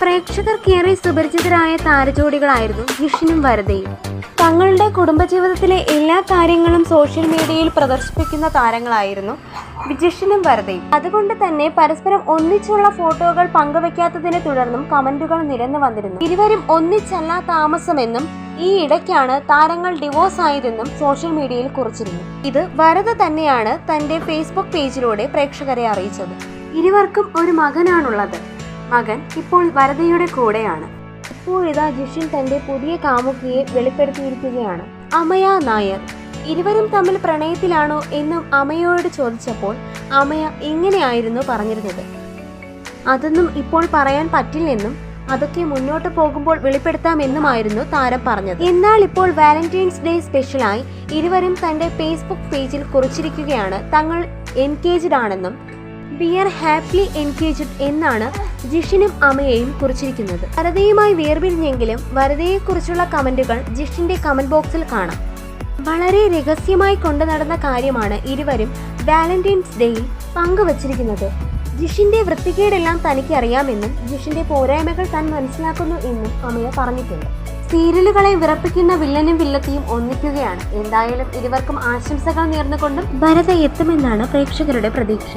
പ്രേക്ഷകർക്കേറെ സുപരിചിതരായ താരജോഡികളായിരുന്നു ജിഷിനും വരദയും. തങ്ങളുടെ കുടുംബജീവിതത്തിലെ എല്ലാ കാര്യങ്ങളും സോഷ്യൽ മീഡിയയിൽ പ്രദർശിപ്പിക്കുന്ന താരങ്ങളായിരുന്നു ജിഷിനും വരദയും. അതുകൊണ്ട് തന്നെ പരസ്പരം ഒന്നിച്ചുള്ള ഫോട്ടോകൾ പങ്കുവെക്കാത്തതിനെ തുടർന്നും കമന്റുകൾ നിരന്നു വന്നിരുന്നു. ഇരുവരും ഒന്നിച്ചല്ല താമസമെന്നും ഈ ഇടയ്ക്കാണ് താരങ്ങൾ ഡിവോഴ്സ് ആയതെന്നും സോഷ്യൽ മീഡിയയിൽ കുറിച്ചിരുന്നു. ഇത് വരദ തന്നെയാണ് തന്റെ ഫേസ്ബുക്ക് പേജിലൂടെ പ്രേക്ഷകരെ അറിയിച്ചത്. ഇരുവർക്കും ഒരു മകനാണുള്ളത്. മകൻ ഇപ്പോൾ വരദയുടെ കൂടെയാണ്. ഇപ്പോഴിതാ ജിഷിൻ തന്റെ പുതിയ കാമുകിയെ വെളിപ്പെടുത്തിയിരിക്കുകയാണ്, അമയ നായർ. ഇരുവരും തമ്മിൽ പ്രണയത്തിലാണോ എന്നും അമയോട് ചോദിച്ചപ്പോൾ അമയ ഇങ്ങനെയായിരുന്നു പറഞ്ഞിരുന്നത്. അതൊന്നും ഇപ്പോൾ പറയാൻ പറ്റില്ലെന്നും അതൊക്കെ മുന്നോട്ട് പോകുമ്പോൾ വെളിപ്പെടുത്താമെന്നുമായിരുന്നു താരം പറഞ്ഞത്. എന്നാൽ ഇപ്പോൾ വാലന്റൈൻസ് ഡേ സ്പെഷ്യലായി ഇരുവരും തന്റെ ഫേസ്ബുക്ക് പേജിൽ കുറിച്ചിരിക്കുകയാണ് തങ്ങൾ എൻഗേജ്ഡ് ആണെന്നും വി ആർ ഹാപ്പിലി എൻഗേജ്ഡ് എന്നാണ് ജിഷിനും അമയയും കുറിച്ചിരിക്കുന്നത്. വരദയുമായി വേർപിരിഞ്ഞെങ്കിലും വരദയെക്കുറിച്ചുള്ള കമന്റുകൾ ജിഷിന്റെ കമന്റ് ബോക്സിൽ കാണാം. വളരെ രഹസ്യമായി കൊണ്ടു നടന്ന കാര്യമാണ് ഇരുവരും വാലന്റൈൻസ് ഡേയിൽ പങ്കുവച്ചിരിക്കുന്നത്. ജിഷിന്റെ വൃത്തികേടെല്ലാം തനിക്ക് അറിയാമെന്നും ജിഷിന്റെ പോരായ്മകൾ താൻ മനസ്സിലാക്കുന്നു എന്നും അമയ പറഞ്ഞിട്ടുണ്ട്. സീരിയലുകളെ വിറപ്പിക്കുന്ന വില്ലനും വില്ലത്തിയും ഒന്നിക്കുകയാണ്. എന്തായാലും ഇരുവർക്കും ആശംസകൾ നേർന്നുകൊണ്ടും വരദ എത്തുമെന്നാണ് പ്രേക്ഷകരുടെ പ്രതീക്ഷ.